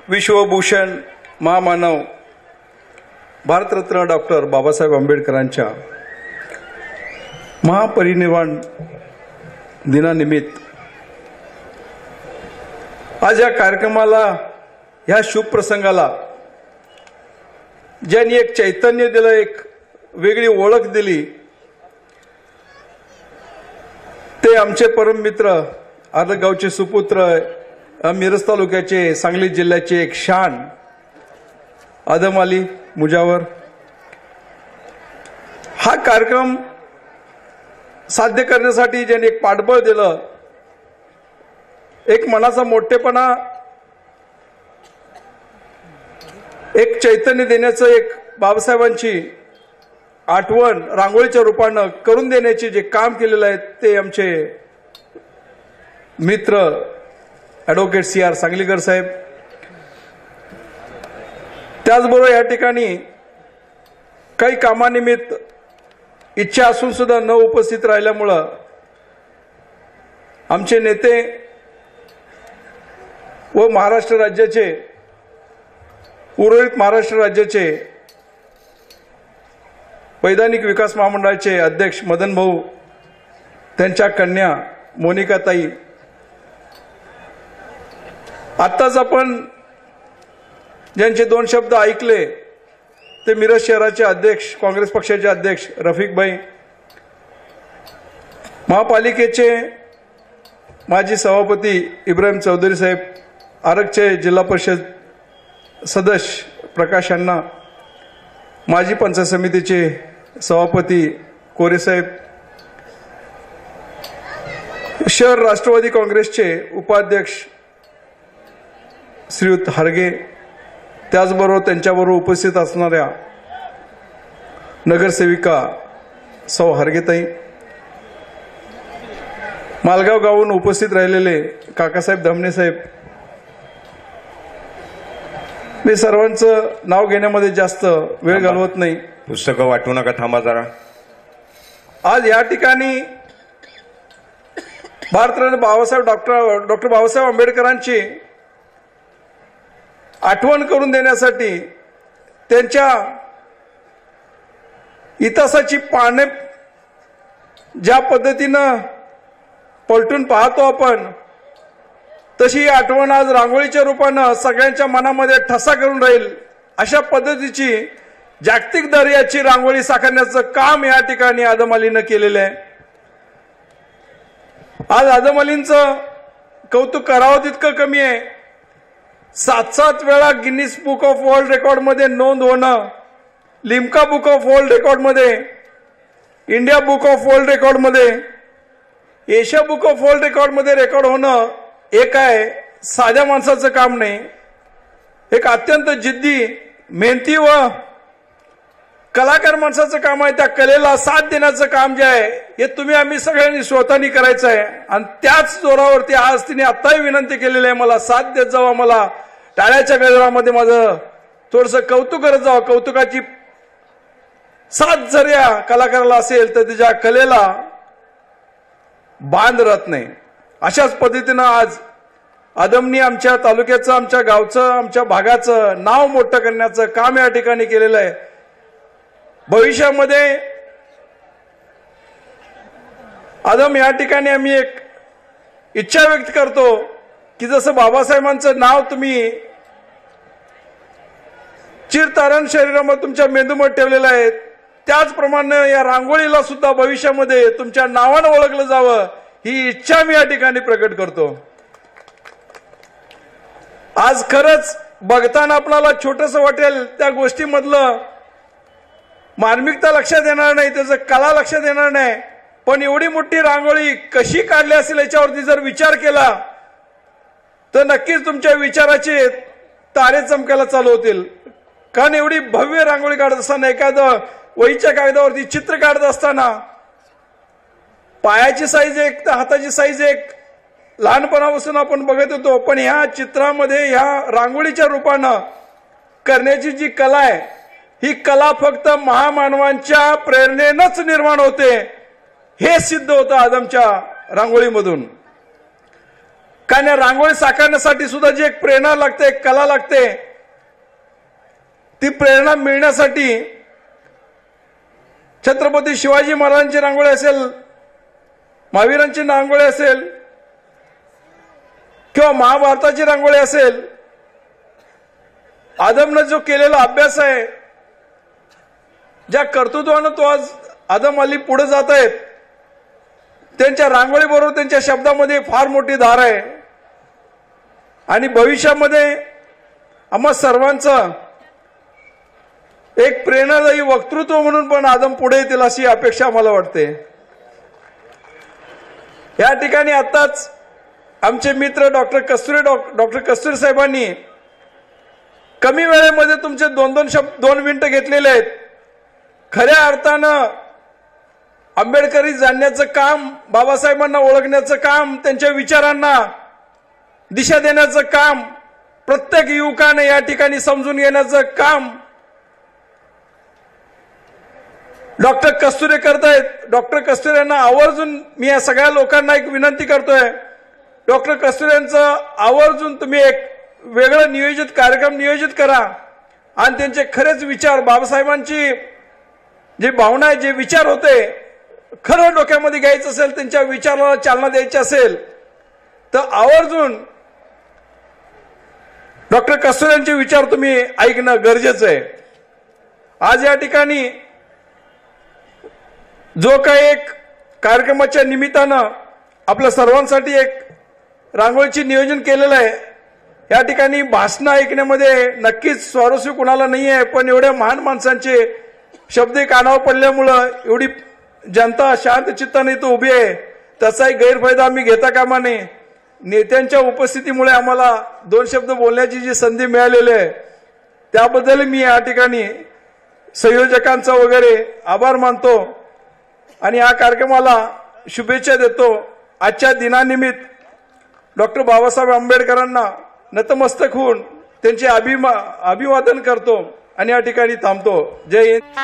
विश्वभूषण महामानव भारतरत्न डॉक्टर बाबासाहेब आंबेडकरांच्या महापरिनिर्वाण दिनानिमित्त आज या कार्यक्रमाला, ह्या शुभ प्रसंगाला ज्यांनी एक चैतन्य दिलं, एक वेगळी ओळख दिली, ते आमचे परम मित्र, आदगावचे सुपुत्र, मिरज तालुक्याचे, सांगली जिल्ह्याचे एक शान आदम अली मुजावर. हा कार्यक्रम साध्य करण्यासाठी ज्यांनी एक पाठबळ दिलं, एक मनाचा मोठेपणा, एक चैतन्य देण्याचं, एक बाबासाहेबांची आठवण रांगोळीच्या रूपानं करून देण्याचे जे काम केलेलं आहे ते आमचे मित्र ॲडव्होकेट CR सांगलीकर साहेब. त्याचबरोबर या ठिकाणी काही कामानिमित्त इच्छा असून सुद्धा न उपस्थित राहिल्यामुळं आमचे नेते व महाराष्ट्र राज्याचे, उर्वरित महाराष्ट्र राज्याचे वैधानिक विकास महामंडळाचे अध्यक्ष मदन भाऊ, त्यांच्या कन्या मोनिकाताई, आत्ताच आपण ज्यांचे दोन शब्द ऐकले ते मिरज शहराचे अध्यक्ष, काँग्रेस पक्षाचे अध्यक्ष रफिकभाई, महापालिकेचे माजी सभापती इब्राहिम चौधरी साहेब, आरगचे जिल्हा परिषद सदस्य प्रकाश अण्णा, माजी पंचायत समितीचे सभापती कोरे साहेब, शहर राष्ट्रवादी काँग्रेसचे उपाध्यक्ष श्रीयुत हरगे, त्याचबरोबर त्यांच्याबरोबर उपस्थित असणाऱ्या नगरसेविका सौ हरगेताई, मालगाव गावून उपस्थित राहिलेले काकासाहेब धमणे साहेब. मी सर्वांचं नाव घेण्यामध्ये जास्त वेळ घालवत नाही. पुस्तकं वाटू नका, थांबा जरा. आज या ठिकाणी भारतरत्न डॉक्टर बाबासाहेब आंबेडकरांची आठवण करून देण्यासाठी, त्यांच्या इतिहासाची पाने ज्या पद्धतीनं पलटून पाहतो आपण, तशी ही आठवण आज रांगोळीच्या रूपानं सगळ्यांच्या मनामध्ये ठसा करून राहील अशा पद्धतीची जागतिक दर्जाची रांगोळी साकारण्याचं काम या ठिकाणी आदम अलीनं केलेलं आहे. आज आदम अलींचं कौतुक करावं तितकं कमी आहे. 7 वेळा Guinness book of world record मध्ये नोंद होणं, Limca book of world record मध्ये, India book of world record मध्ये, Asia book of world record मध्ये रेकॉर्ड होणं एक आहे, साध्या माणसाचं काम नाही. एक अत्यंत जिद्दी, मेहनती व कलाकार माणसाचं काम आहे. त्या कलेला साथ देण्याचं काम जे आहे हे तुम्ही आम्ही सगळ्यांनी स्वतःनी करायचं आहे. आणि त्याच जोरावरती आज तिने आत्ताही विनंती केलेली आहे, मला साथ देत जावा, मला टाळ्याच्या गजरामध्ये माझं थोडंसं कौतुक करत जावं. कौतुकाची साथ जर या कलाकाराला असेल तर तिच्या कलेला बांध राहत नाही. अशाच पद्धतीनं आज आदमनी आमच्या तालुक्याचं, आमच्या गावचं, आमच्या भागाचं नाव मोठं करण्याचं काम या ठिकाणी केलेलं आहे. भविष्यामध्ये आदम या ठिकाणी आम्ही एक इच्छा व्यक्त करतो की जसं बाबासाहेबांचं नाव तुम्ही चिरतारण शरीरामध्ये तुमच्या मेंदूमध्ये ठेवलेलं आहे, त्याचप्रमाणे या रांगोळीला सुद्धा भविष्यामध्ये तुमच्या नावानं ओळखलं जावं ही इच्छा मी या ठिकाणी प्रकट करतो. आज खरंच बघताना आपल्याला छोटंसं वाटेल, त्या गोष्टीमधलं मार्मिकता लक्षात येणार नाही, त्याचं कला लक्षात येणार नाही, पण एवढी मोठी रांगोळी कशी काढली असेल याच्यावरती जर विचार केला तर नक्कीच तुमच्या विचाराचे तारे चमकायला चालू होतील. कारण एवढी भव्य रांगोळी काढत असताना, एखादं वहीच्या कागदावरती चित्र काढत असताना पायाची साईज एक तर हाताची साईज एक लहानपणापासून आपण बघत होतो, पण ह्या चित्रामध्ये ह्या रांगोळीच्या रूपानं करण्याची जी कला आहे ही कला फक्त महामानवांच्या प्रेरणेनंच निर्माण होते, हे सिद्ध होतं आदमच्या रांगोळीमधून. कारण या रांगोळी साकारण्यासाठी सुद्धा जी एक प्रेरणा लागते, एक कला लागते, ती प्रेरणा मिळण्यासाठी छत्रपती शिवाजी महाराजांची रांगोळी असेल, महावीरांची रांगोळी असेल किंवा महाभारताची रांगोळी असेल, आदमने जो केलेला अभ्यास आहे, ज्या कर्तृत्वानं तो आज आदम अली पुढे जात आहेत, त्यांच्या रांगोळीबरोबर त्यांच्या शब्दामध्ये फार मोठी धार आहे. आणि भविष्यामध्ये आम्हा सर्वांचं एक प्रेरणादायी वक्तृत्व म्हणून पण आदम पुढे येतील अशी अपेक्षा आम्हाला वाटते. या ठिकाणी आताच आमचे मित्र डॉक्टर कस्तुरे साहेबांनी कमी वेळेमध्ये तुमचे 2 मिनिटं घेतलेले आहेत. खऱ्या अर्थानं आंबेडकरी जाणण्याचं काम, बाबासाहेबांना ओळखण्याचं काम, त्यांच्या विचारांना दिशा देण्याचं काम, प्रत्येक युवकाने या ठिकाणी समजून घेण्याचं काम डॉक्टर कस्तुरे करतायत. डॉक्टर कस्तुरे यांना आवर्जून मी या सगळ्या लोकांना एक विनंती करतोय, डॉक्टर कस्तुरे यांचं आवर्जून तुम्ही एक वेगळं नियोजित कार्यक्रम नियोजित करा आणि त्यांचे खरेच विचार, बाबासाहेबांची जी भावना आहे, जे विचार होते, खरं डोक्यामध्ये घ्यायचं असेल, त्यांच्या विचाराला चालना द्यायची असेल तर आवर्जून डॉक्टर कस्तुरे यांचे विचार तुम्ही ऐकणं गरजेचं आहे. आज या ठिकाणी जो काही एक कार्यक्रमाच्या निमित्तानं आपल्या सर्वांसाठी एक रांगोळीची नियोजन केलेलं आहे, या ठिकाणी भाषणं ऐकण्यामध्ये नक्कीच स्वारस्य कुणाला नाही आहे, पण एवढ्या महान माणसांचे शब्द कानावर पडल्यामुळं एवढी जनता शांत चित्ताने इथं उभी आहे, त्याचाही गैरफायदा आम्ही घेता कामा नये. नेत्यांच्या उपस्थितीमुळे आम्हाला 2 शब्द बोलण्याची जी संधी मिळालेली आहे त्याबद्दल मी या ठिकाणी संयोजकांचा वगैरे आभार मानतो आणि या कार्यक्रमाला शुभेच्छा देतो. आजच्या दिनानिमित्त डॉक्टर बाबासाहेब आंबेडकरांना नतमस्तक होऊन त्यांचे अभिवादन करतो आणि या ठिकाणी थांबतो. जय हिंद.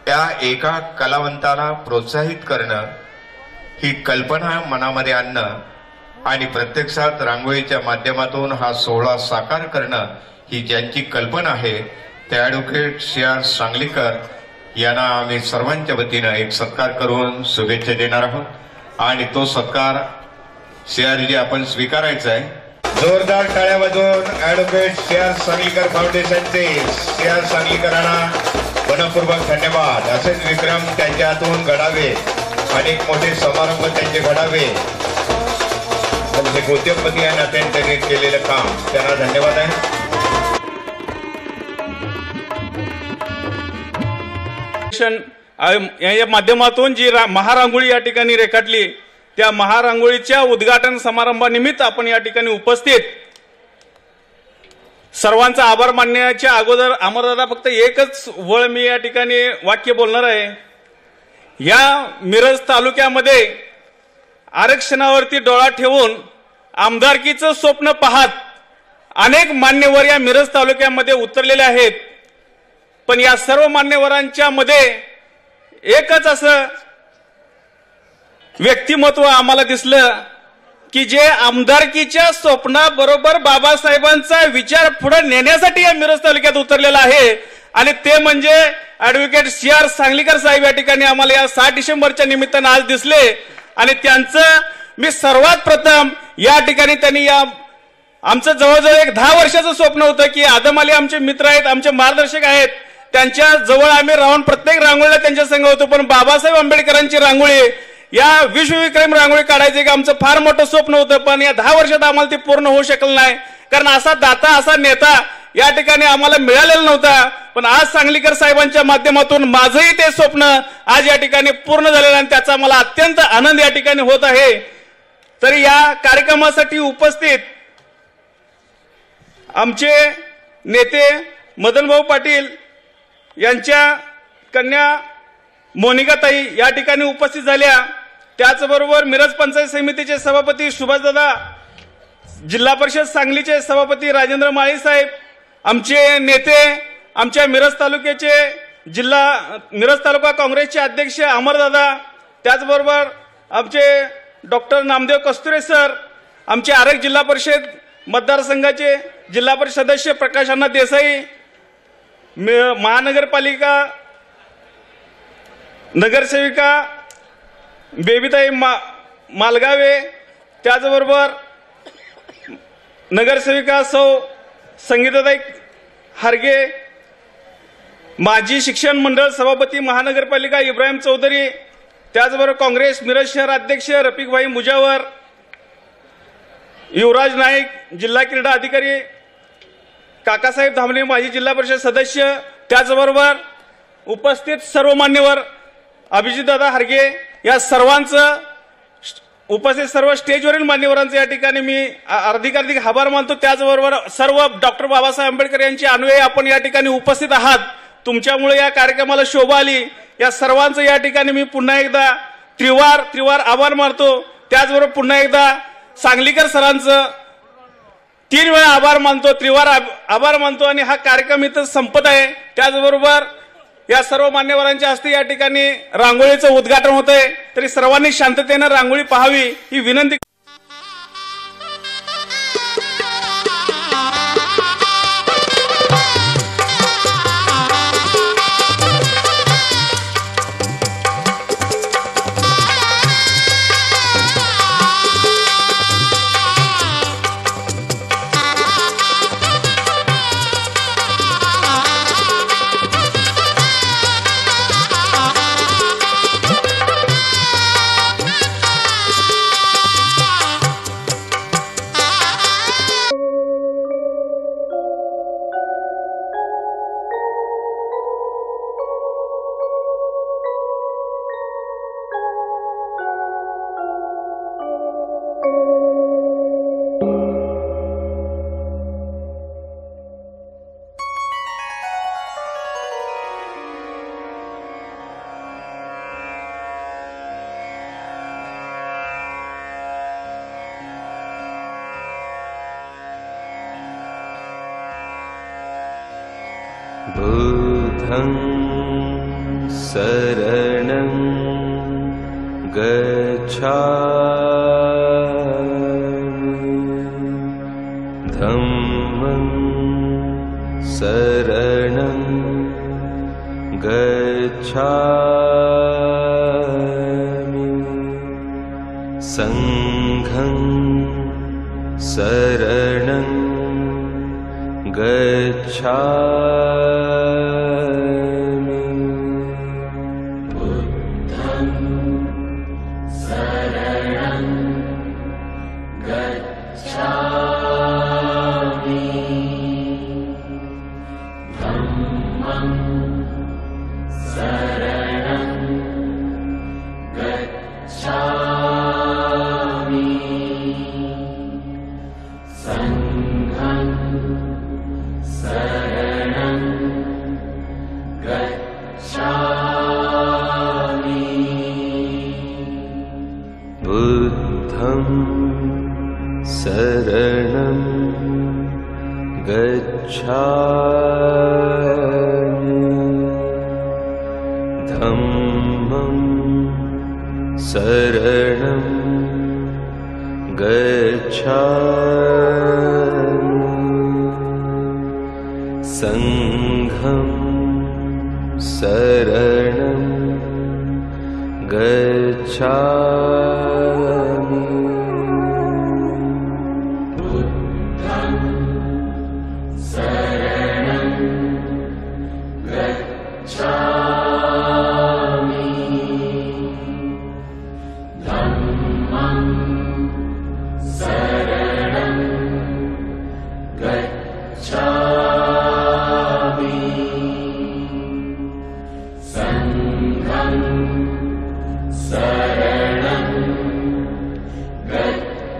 त्या एका कलावंताला प्रोत्साहित करणं, ही कल्पना मनामध्ये आणणं आणि प्रत्यक्षात रांगोळीच्या माध्यमातून हा सोहळा साकार करणं, ही ज्यांची कल्पना आहे त्या ॲडव्होकेट CR सांगलीकर यांना आम्ही सर्वांच्या वतीनं एक सत्कार करून शुभेच्छा देणार आहोत आणि तो सत्कार CR आपण स्वीकारायचा आहे. जोरदार टाळ्या वाजवून ॲडव्होकेट CR सांगलीकर फाउंडेशनचे CR सांगलीकरांना मनपूर्वक धन्यवाद. असेच विक्रम त्यांच्या हातून घडावे, अनेक मोठे समारंभ त्यांचे घडावे. एक उद्योगपती या नात्याने त्यांनी केलेलं काम, त्यांना धन्यवाद आहे. या माध्यमातून जी महारांगोळी या ठिकाणी रेखाटली, त्या महारांगोळीच्या उद्घाटन समारंभानिमित्त आपण या ठिकाणी उपस्थित सर्वांचा आभार मानण्याच्या अगोदर अमरदादा फक्त एकच वळ मी या ठिकाणी वाक्य बोलणार आहे. या मिरज तालुक्यामध्ये आरक्षणावरती डोळा ठेवून आमदारकीचं स्वप्न पाहत अनेक मान्यवर या मिरज तालुक्यामध्ये उतरलेले आहेत, पण या सर्व मान्यवरांच्या मध्ये एकच असं व्यक्तिमत्व आम्हाला दिसलं की जे आमदारकीच्या स्वप्नाबरोबर बाबासाहेबांचा विचार पुढे नेण्यासाठी या मिरज तालुक्यात उतरलेला आहे आणि ते म्हणजे ॲडव्होकेट CR सांगलीकर साहेब या ठिकाणी आम्हाला या 6 डिसेंबरच्या निमित्तानं आज दिसले. आणि त्यांचं मी सर्वात प्रथम या ठिकाणी त्यांनी या आमचं जवळजवळ एक 10 वर्षाचं स्वप्न होतं की आदम अली आमचे मित्र आहेत, आमचे मार्गदर्शक आहेत, त्यांच्या जवळ आम्ही राहून प्रत्येक रांगोळीला त्यांच्या संग होतो, पण बाबासाहेब आंबेडकरांची रांगोळी या विश्वविक्रम रांगोळी काढायचे की आमचं फार मोठं स्वप्न होतं, पण या 10 वर्षात आम्हाला ते पूर्ण होऊ शकलं नाही, कारण असा दाता असा नेता या ठिकाणी आम्हाला मिळालेला नव्हता. पण आज सांगलीकर साहेबांच्या माध्यमातून माझंही ते स्वप्न आज या ठिकाणी पूर्ण झालेलं आणि त्याचा मला अत्यंत आनंद या ठिकाणी होत आहे. तरी या कार्यक्रमासाठी उपस्थित आमचे नेते मदनभाऊ पाटील यांच्या कन्या मोनिकाताई या ठिकाणी उपस्थित झाल्या। त्याचबरोबर मिरज पंचायत समितीचे सभापती सुभाषदादा, जिल्हा परिषद सांगलीचे सभापती राजेंद्र माळी साहेब, आमचे नेते, आमच्या मिरज तालुक्याचे मिरज तालुका काँग्रेसचे अध्यक्ष अमरदादा, त्याचबरोबर आमचे डॉक्टर नामदेव कस्तुरे सर, आमचे आरग जिल्हा परिषद मतदारसंघाचे जिल्हा परिषद सदस्य प्रकाश अण्णा देसाई, महानगरपालिका नगरसेविका बेबीताई मालगावे, त्याचबरोबर नगरसेविका सौ संगीताताई हारगे, माजी शिक्षण मंडळ सभापती महानगरपालिका इब्राहिम चौधरी, त्याचबरोबर काँग्रेस मिरज शहर अध्यक्ष रफिकभाई मुजावर, युवराज नाईक जिल्हा क्रीडा अधिकारी, काकासाहेब धामणे माजी जिल्हा परिषद सदस्य, त्याचबरोबर उपस्थित सर्व मान्यवर, अभिजितदादा हारगे, या सर्वांचं उपस्थित सर्व स्टेजवरील मान्यवरांचे या ठिकाणी मी हार्दिक आभार मानतो। त्याचबरोबर सर्व डॉक्टर बाबासाहेब आंबेडकर यांची अन्वये आपण या ठिकाणी उपस्थित आहात, तुमच्यामुळे या कार्यक्रमाला शोभा आली। या सर्वांचं या ठिकाणी मी पुन्हा एकदा त्रिवार आभार मानतो। त्याचबरोबर पुन्हा एकदा सांगलीकर सरांचं 3 वेळा आभार मानतो, त्रिवार आभार मानतो आणि हा कार्यक्रम इथं संपत आहे। त्याचबरोबर या सर्व मान्यवरांच्या हस्ते या ठिकाणी रांगोळीचं उद्घाटन होत आहे, तरी सर्वांनी शांततेने रांगोळी पाहावी ही विनंती। बुद्धं शरणं गच्छामि धम्मं शरणं गच्छामि संघं शरणं गच्छामि बुद्धं शरणं गच्छामि धम्मं शरणं गच्छामि संघं शरणं गच्छामि बुद्धं शरणं गच्छामि धम्मं शरणं गच्छामि संघं शरणं गच्छामि बुद्धं शरणं गच्छामि धम्मं शरणं गच्छामि संघं शरणं गच्छामि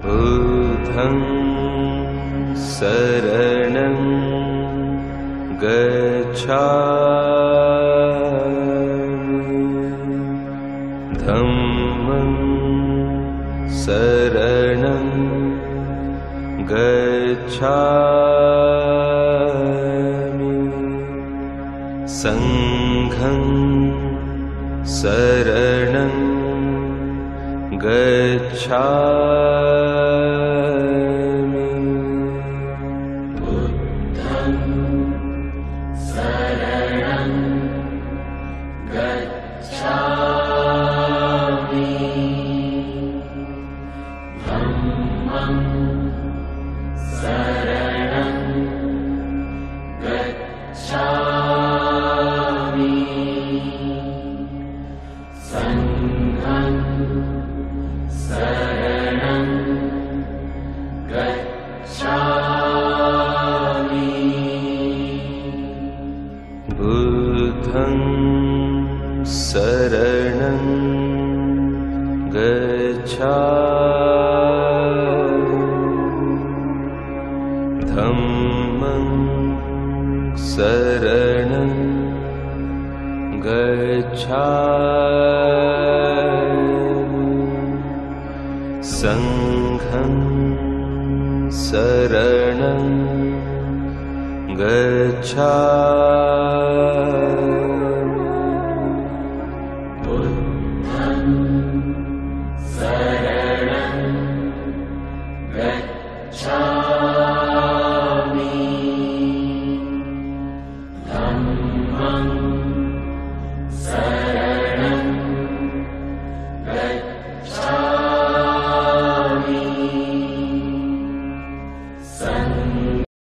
बुद्धं शरणं गच्छामि धम्मं शरणं गच्छामि संघं शरणं गच्छामि बुद्धं शरणं गच्छामि धम्मं शरणं गच्छामि संघं शरणं गच्छामि बुद्धं शरणं गच्छामि धम्मं शरणं गच्छामि संघं शरणं गच्छामि